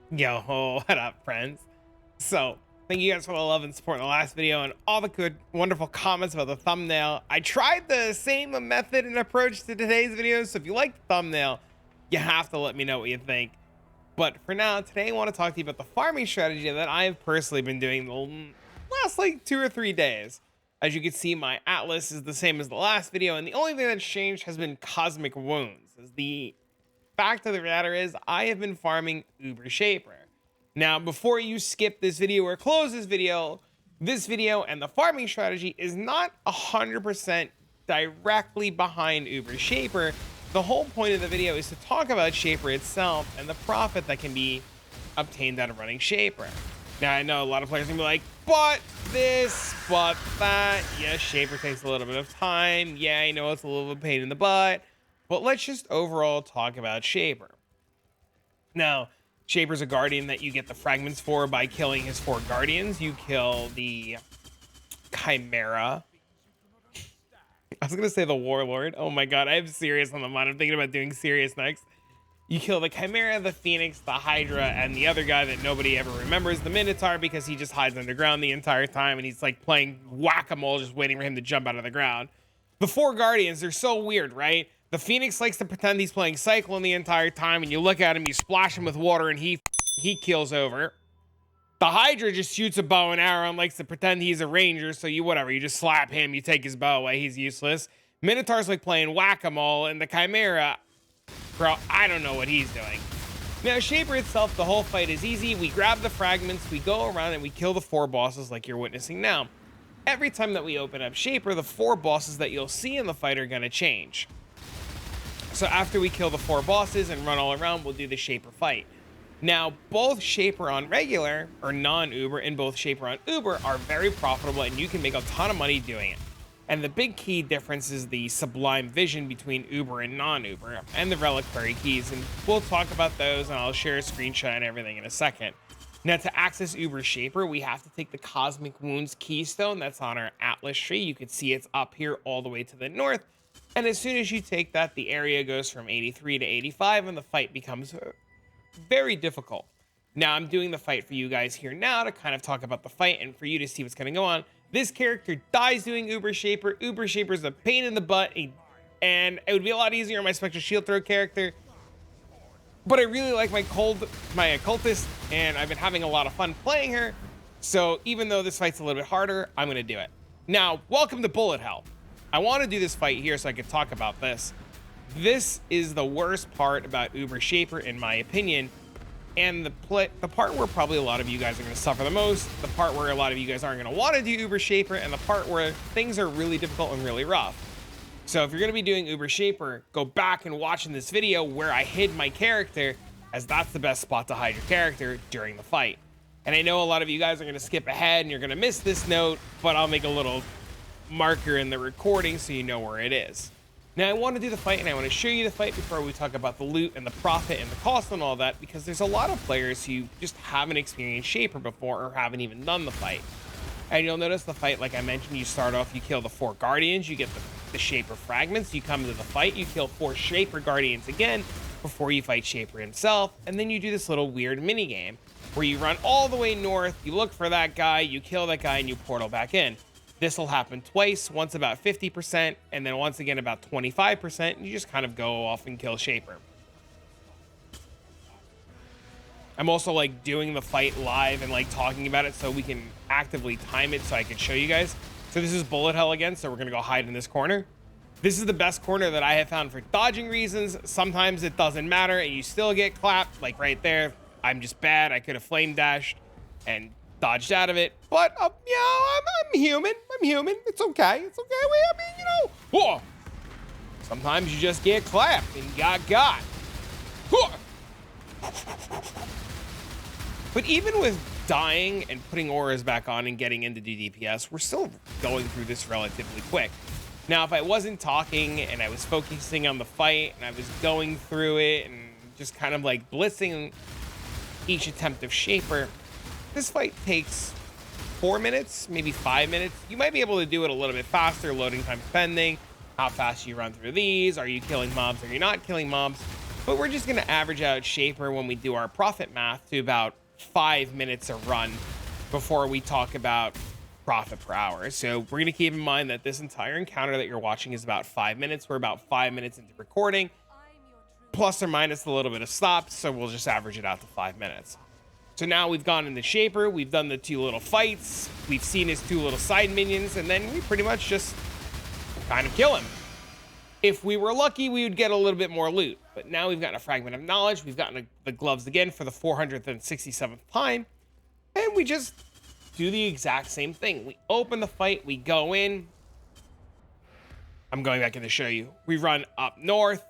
Yo, what up, friends? So, thank you guys for the love and support in the last video and all the good, wonderful comments about the thumbnail. I tried the same method and approach to today's video, so if you like the thumbnail, you have to let me know what you think. But for now, today I want to talk to you about the farming strategy that I have personally been doing the last like 2 or 3 days. As you can see, my atlas is the same as the last video, and the only thing that's changed has been cosmic wounds. As the fact of the matter is, I have been farming Uber Shaper. Now, before you skip this video or close this video and the farming strategy is not 100% directly behind Uber Shaper. The whole point of the video is to talk about Shaper itself and the profit that can be obtained out of running Shaper. Now, I know a lot of players are gonna be like, but this, but that. Yes, Shaper takes a little bit of time. Yeah, I know it's a little bit of a pain in the butt. But let's just overall talk about Shaper. Now, Shaper's a guardian that you get the fragments for by killing his 4 guardians. You kill the Chimera. I was going to say the Warlord. Oh my god, I have Sirius on the mind. I'm thinking about doing Sirius next. You kill the Chimera, the Phoenix, the Hydra, and the other guy that nobody ever remembers, the Minotaur, because he just hides underground the entire time and he's like playing whack-a-mole just waiting for him to jump out of the ground. The 4 guardians, they're so weird, right? The Phoenix likes to pretend he's playing Cyclone the entire time, and you look at him, you splash him with water, and he keels over. The Hydra just shoots a bow and arrow and likes to pretend he's a ranger, so you just slap him, you take his bow away, he's useless. Minotaur's like playing whack-a-mole, and the Chimera, bro, I don't know what he's doing. Now, Shaper itself, the whole fight is easy. We grab the fragments, we go around, and we kill the 4 bosses like you're witnessing now. Every time that we open up Shaper, the 4 bosses that you'll see in the fight are going to change. So after we kill the 4 bosses and run all around, we'll do the Shaper fight. Now, both Shaper on regular or non-Uber and both Shaper on Uber are very profitable, and you can make a ton of money doing it. And the big key difference is the sublime vision between Uber and non-Uber and the reliquary keys. And we'll talk about those, and I'll share a screenshot and everything in a second. Now, to access Uber Shaper, we have to take the Cosmic Wounds keystone that's on our Atlas tree. You can see it's up here all the way to the north. And as soon as you take that, the area goes from 83 to 85, and the fight becomes very difficult. Now, I'm doing the fight for you guys here now to kind of talk about the fight and for you to see what's going to go on. This character dies doing Uber Shaper. Uber Shaper is a pain in the butt, and it would be a lot easier on my Spectral Shield Throw character. But I really like my occultist, and I've been having a lot of fun playing her. So even though this fight's a little bit harder, I'm going to do it. Now, welcome to Bullet Hell. I want to do this fight here so I could talk about this. This is the worst part about Uber Shaper, in my opinion, and the part where probably a lot of you guys are going to suffer the most, the part where a lot of you guys aren't going to want to do Uber Shaper, and the part where things are really difficult and really rough. So if you're going to be doing Uber Shaper, go back and watch in this video where I hid my character, as that's the best spot to hide your character during the fight. And I know a lot of you guys are going to skip ahead and you're going to miss this note, but I'll make a little marker in the recording so you know where it is. Now, I want to do the fight, and I want to show you the fight before we talk about the loot and the profit and the cost and all that, because there's a lot of players who just haven't experienced Shaper before or haven't even done the fight. And you'll notice the fight, like I mentioned, you start off, you kill the 4 guardians, you get the Shaper fragments, you come into the fight, you kill 4 Shaper guardians again before you fight Shaper himself, and then you do this little weird mini game where you run all the way north, you look for that guy, you kill that guy, and you portal back in. This will happen twice, once about 50%, and then once again about 25%, and you just kind of go off and kill Shaper. I'm also like doing the fight live and like talking about it so we can actively time it so I can show you guys. So this is Bullet Hell again, so we're gonna go hide in this corner. This is the best corner that I have found for dodging reasons. Sometimes it doesn't matter and you still get clapped, like right there. I'm just bad, I could have flame dashed and dodged out of it, but I'm human. It's okay. Whoa. Sometimes you just get clapped and got. But even with dying and putting auras back on and getting into DPS, we're still going through this relatively quick. Now, if I wasn't talking and I was focusing on the fight and I was going through it and just kind of like blitzing each attempt of Shaper, this fight takes 4 minutes, maybe 5 minutes. You might be able to do it a little bit faster, loading time depending, how fast you run through these, are you killing mobs, are you not killing mobs? but we're just going to average out Shaper when we do our profit math to about 5 minutes a run before we talk about profit per hour. So we're going to keep in mind that this entire encounter that you're watching is about 5 minutes. We're about 5 minutes into recording, plus or minus a little bit of stops. So we'll just average it out to 5 minutes. So now we've gone into Shaper, we've done the 2 little fights, we've seen his 2 little side minions, and then we pretty much just kind of kill him. If we were lucky, we would get a little bit more loot. But now we've gotten a Fragment of Knowledge, we've gotten the gloves again for the 467th time, and we just do the exact same thing. We open the fight, we go in. I'm going back in to show you. We run up north,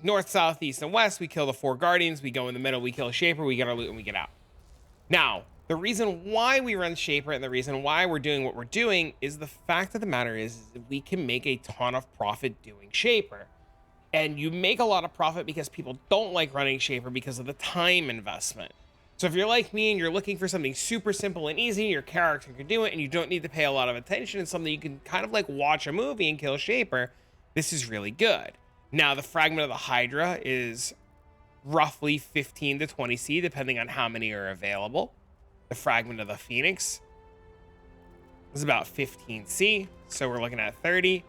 north, south, east, and west. We kill the 4 guardians, we go in the middle, we kill a Shaper, we get our loot, and we get out. Now, the reason why we run Shaper and the reason why we're doing what we're doing is the fact of the matter is that we can make a ton of profit doing Shaper. And you make a lot of profit because people don't like running Shaper because of the time investment. So if you're like me and you're looking for something super simple and easy, your character can do it and you don't need to pay a lot of attention, and something you can kind of like watch a movie and kill Shaper, this is really good. Now, the Fragment of the Hydra is roughly 15 to 20 C, depending on how many are available. The Fragment of the Phoenix is about 15 C, so we're looking at 30.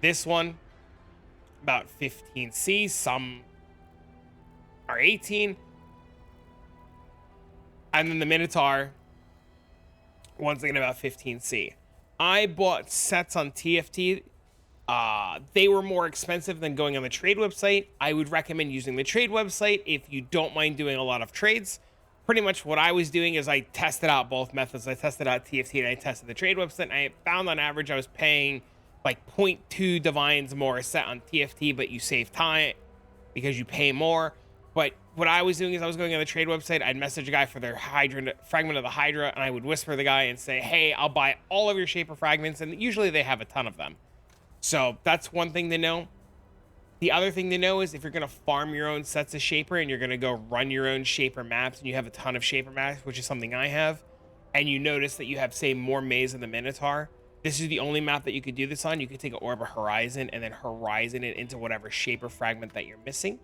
This one, about 15 C. Some are 18. And then the Minotaur, once again, about 15 C. I bought sets on TFT. They were more expensive than going on the trade website. I would recommend using the trade website if you don't mind doing a lot of trades. Pretty much what I was doing is I tested out both methods. I tested out TFT and I tested the trade website. And I found on average I was paying like 0.2 divines more a set on TFT, but you save time because you pay more. But what I was doing is I was going on the trade website. I'd message a guy for their Fragment of the Hydra, and I would whisper the guy and say, hey, I'll buy all of your Shaper fragments. And usually they have a ton of them. So that's one thing to know. The other thing to know is if you're going to farm your own sets of Shaper and you're going to go run your own Shaper maps and you have a ton of Shaper maps, which is something I have, and you notice that you have, say, more Maze than the Minotaur, this is the only map that you could do this on. You could take an Orb of Horizon and then Horizon it into whatever Shaper fragment that you're missing.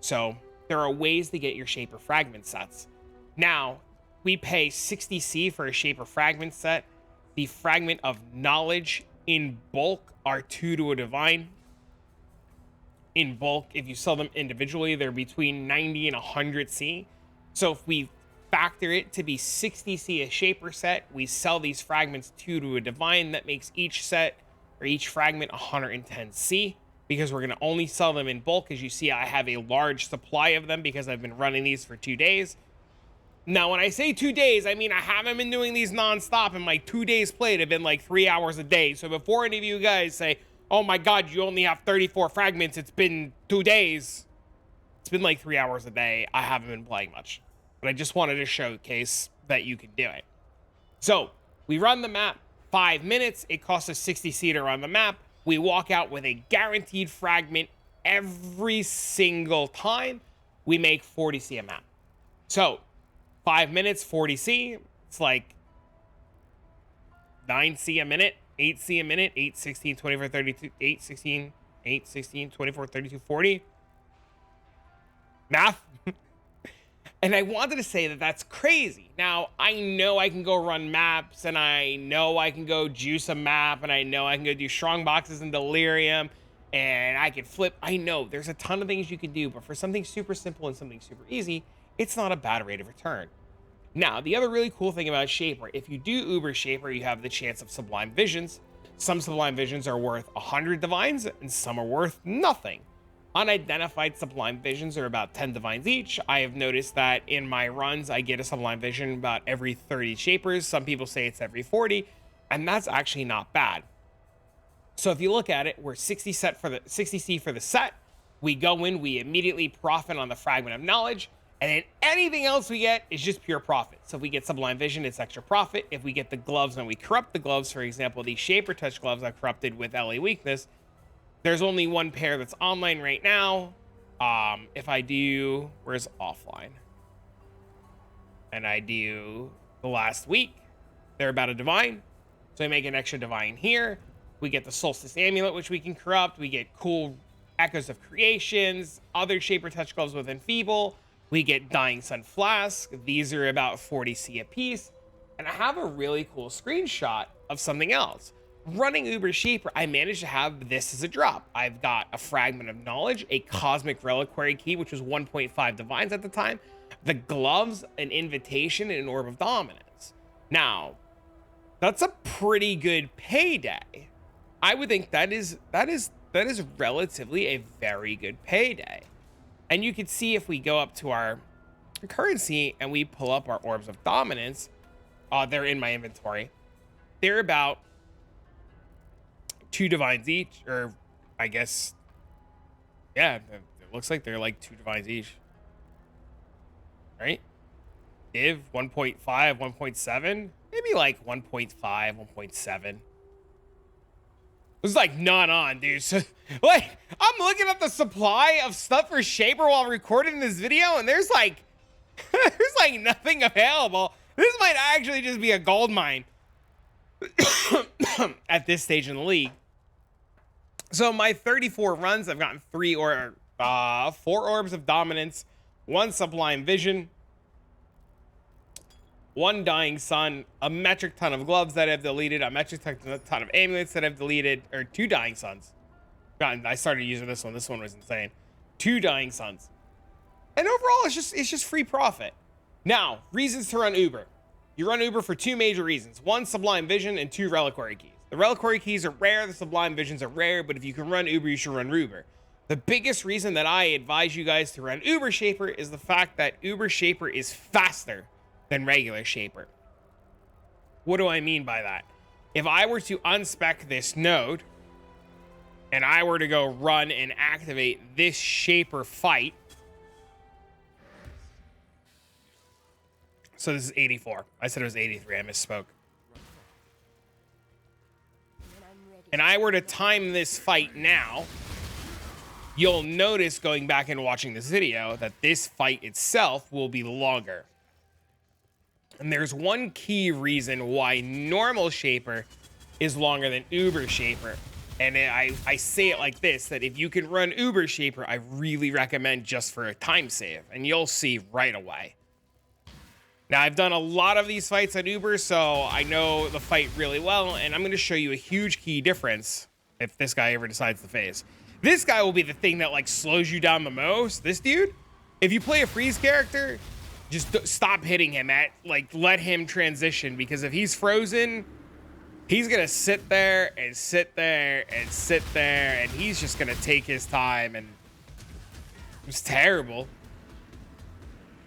So there are ways to get your Shaper fragment sets. Now, we pay 60 C for a Shaper fragment set. The Fragment of Knowledge in bulk are 2 to a divine. In bulk, if you sell them individually, they're between 90 and 100 C. So if we factor it to be 60 C a Shaper set, we sell these fragments 2 to a divine. That makes each set or each fragment 110 C, because we're going to only sell them in bulk. As you see, I have a large supply of them because I've been running these for 2 days. Now, when I say 2 days, I mean I haven't been doing these nonstop, and my 2 days played have been like 3 hours a day. So before any of you guys say, oh my God, you only have 34 fragments, it's been 2 days. It's been like 3 hours a day. I haven't been playing much, but I just wanted to showcase that you can do it. So we run the map 5 minutes. It costs us 60 C to run the map. We walk out with a guaranteed fragment every single time. We make 40 C a map. So 5 minutes, 40 C. It's like 9 C a minute. 8 C a minute, 8, 16, 24, 32, 8, 16, 8, 16, 24, 32, 40. Math. And I wanted to say that that's crazy. Now, I know I can go run maps, and I know I can go juice a map, and I know I can go do strong boxes in Delirium, and I can flip. I know there's a ton of things you can do, but for something super simple and something super easy, it's not a bad rate of return. Now, the other really cool thing about Shaper, if you do Uber Shaper, you have the chance of Sublime Visions. Some Sublime Visions are worth 100 divines, and some are worth nothing. Unidentified Sublime Visions are about 10 divines each. I have noticed that in my runs, I get a Sublime Vision about every 30 Shapers. Some people say it's every 40, and that's actually not bad. So if you look at it, we're 60 C for the set. We go in, we immediately profit on the Fragment of Knowledge. And then anything else we get is just pure profit. So if we get Sublime Vision, it's extra profit. If we get the gloves and we corrupt the gloves, for example, the Shaper Touch gloves I corrupted with LA Weakness, there's only one pair that's online right now. If I do, where's offline? And I do the last week, they're about a divine. So I make an extra divine here. We get the Solstice Amulet, which we can corrupt. We get cool Echoes of Creations, other Shaper Touch gloves with Enfeeble. We get Dying Sun Flask. These are about 40C a piece. And I have a really cool screenshot of something else. Running Uber Shaper, I managed to have this as a drop. I've got a Fragment of Knowledge, a Cosmic Reliquary Key, which was 1.5 Divines at the time, the gloves, an Invitation, and an Orb of Dominance. Now, that's a pretty good payday. I would think that is relatively a very good payday. And you can see if we go up to our currency and we pull up our Orbs of Dominance, they're in my inventory. They're about 2 divines each, or I guess, yeah, it looks like they're like 2 divines each. Right? Div 1.5, 1.7, maybe like 1.5, 1.7. It was like not on, dude. So, like, I'm looking at the supply of stuff for Shaper while recording this video, and there's like nothing available. This might actually just be a gold mine at this stage in the league. So my 34 runs, I've gotten 4 Orbs of Dominance, 1 Sublime Vision, 1 Dying Sun, a metric ton of gloves that I've deleted, a metric ton of amulets that I've deleted, or 2 Dying Suns. God, I started using this one. This one was insane. 2 Dying Suns. And overall, it's just free profit. Now, reasons to run Uber. You run Uber for 2 major reasons. 1, Sublime Vision, and 2, Reliquary Keys. The Reliquary Keys are rare, the Sublime Visions are rare, but if you can run Uber, you should run Uber. The biggest reason that I advise you guys to run Uber Shaper is the fact that Uber Shaper is faster than regular Shaper. What do I mean by that? If I were to unspec this node, and I were to go run and activate this Shaper fight, so this is 84. I said it was 83, I misspoke. And I were to time this fight now, you'll notice going back and watching this video that this fight itself will be longer. And there's one key reason why normal Shaper is longer than Uber Shaper. And I say it like this, that if you can run Uber Shaper, I really recommend just for a time save, and you'll see right away. Now, I've done a lot of these fights on Uber, so I know the fight really well, and I'm going to show you a huge key difference if this guy ever decides to phase. This guy will be the thing that, like, slows you down the most. This dude, if you play a freeze character, just stop hitting him let him transition, because if he's frozen, he's going to sit there and sit there and sit there, and he's just going to take his time, and it's terrible.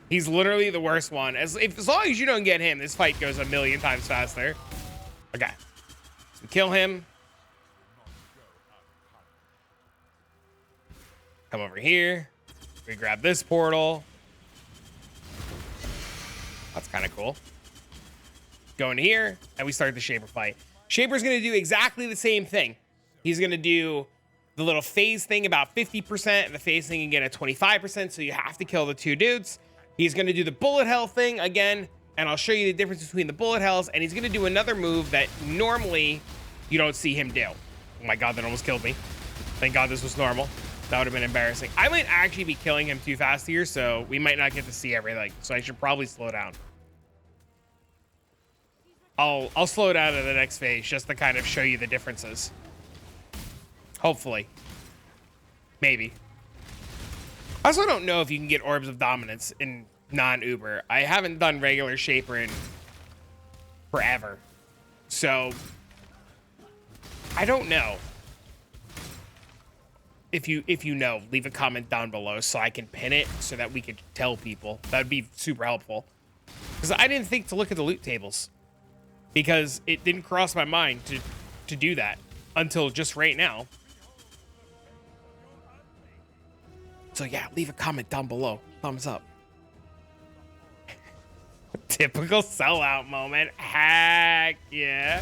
He's literally the worst one. As long as you don't get him, this fight goes a million times faster. Okay. So we kill him. Come over here. We grab this portal. That's kind of cool. Go in here, and we start the Shaper fight. Shaper's going to do exactly the same thing. He's going to do the little phase thing about 50%, and the phase thing again at 25%, so you have to kill the 2 dudes. He's going to do the bullet hell thing again, and I'll show you the difference between the bullet hells, and he's going to do another move that normally you don't see him do. Oh my god, that almost killed me. Thank god this was normal. That would have been embarrassing. I might actually be killing him too fast here, so we might not get to see everything, so I should probably slow down. I'll slow down in the next phase just to kind of show you the differences. Hopefully. Maybe. I also don't know if you can get Orbs of Dominance in non-Uber. I haven't done regular Shaper in forever. So, I don't know. If you know, leave a comment down below so I can pin it so that we could tell people. That'd be super helpful. Because I didn't think to look at the loot tables. Because it didn't cross my mind to do that until just right now. So yeah, leave a comment down below. Thumbs up. Typical sellout moment. Heck yeah.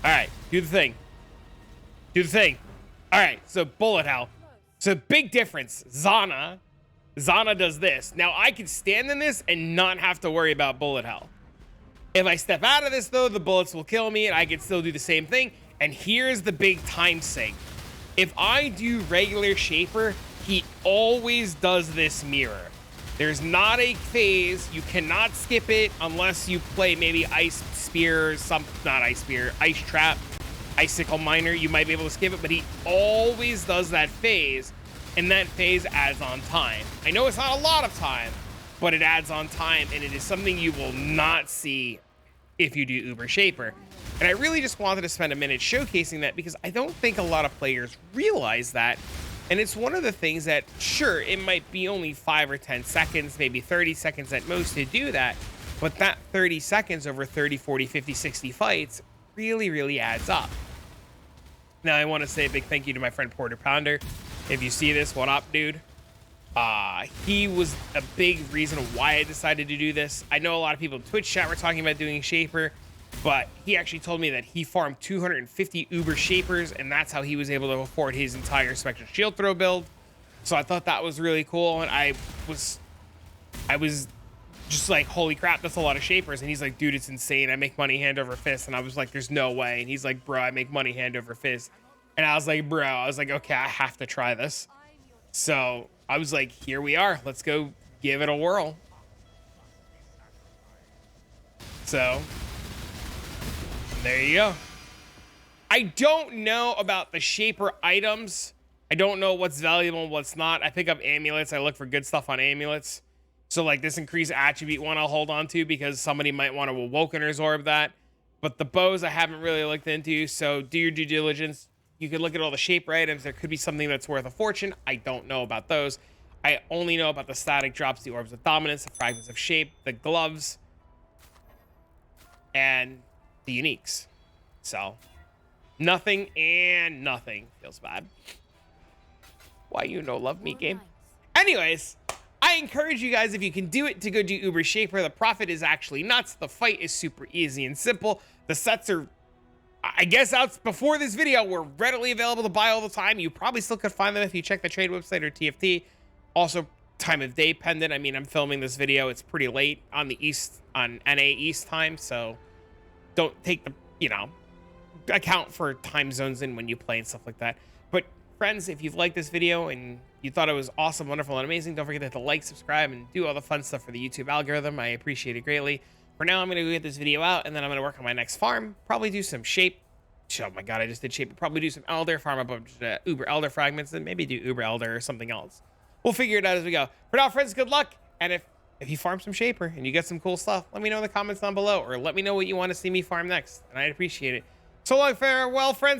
All right, do the thing. Do the thing. All right, so bullet hell. So big difference. Zana does this. Now I can stand in this and not have to worry about bullet hell. If I step out of this though, the bullets will kill me and I can still do the same thing. And here's the big time sink. If I do regular Shaper, he always does this mirror. There's not a phase. You cannot skip it unless you play maybe Ice Spear, not Ice Spear, Ice Trap, Icicle Miner. You might be able to skip it, but he always does that phase, and that phase adds on time. I know it's not a lot of time, but it adds on time, and it is something you will not see if you do Uber Shaper. And I really just wanted to spend a minute showcasing that because I don't think a lot of players realize that. And it's one of the things that, sure, it might be only 5 or 10 seconds, maybe 30 seconds at most to do that. But that 30 seconds over 30, 40, 50, 60 fights really, really adds up. Now, I want to say a big thank you to my friend Porter Pounder. If you see this, what up, dude? He was a big reason why I decided to do this. I know a lot of people in Twitch chat were talking about doing Shaper, but he actually told me that he farmed 250 Uber Shapers, and that's how he was able to afford his entire Spectral Shield Throw build. So I thought that was really cool, and I was just like, holy crap, that's a lot of Shapers. And he's like, dude, it's insane. I make money hand over fist. And I was like, there's no way. And he's like, bro, I make money hand over fist. And I was like, okay, I have to try this. So I was like, here we are. Let's go give it a whirl. So there you go. I don't know about the Shaper items. I don't know what's valuable and what's not. I pick up amulets. I look for good stuff on amulets. So like this increased attribute one I'll hold on to because somebody might want to Awokener's Orb that. But the bows I haven't really looked into. So do your due diligence. You could look at all the Shaper items. There could be something that's worth a fortune. I don't know about those. I only know about the static drops, the Orbs of Dominance, the Fragments of Shape, the gloves, and the uniques. So nothing and nothing. Feels bad. Why you no love me game? Anyways, I encourage you guys, if you can do it, to go do Uber Shaper. The profit is actually nuts. The fight is super easy and simple. The sets are, I guess, out before this video, were readily available to buy all the time. You probably still could find them if you check the trade website or TFT. Also, time of day pendant. I mean, I'm filming this video. It's pretty late on the East, on NA East time, so don't take the, you know, account for time zones in when you play and stuff like that. But friends, if you've liked this video and you thought it was awesome, wonderful, and amazing, don't forget to hit the like, subscribe, and do all the fun stuff for the YouTube algorithm. I appreciate it greatly. For now, I'm going to go get this video out, and then I'm going to work on my next farm. Probably do some Shape. Oh my god, I just did Shape. Probably do some Elder, farm a bunch of Uber Elder fragments, and maybe do Uber Elder or something else. We'll figure it out as we go. For now, friends, good luck. And if you farm some Shaper and you get some cool stuff, let me know in the comments down below, or let me know what you want to see me farm next, and I'd appreciate it. So long, farewell, friends.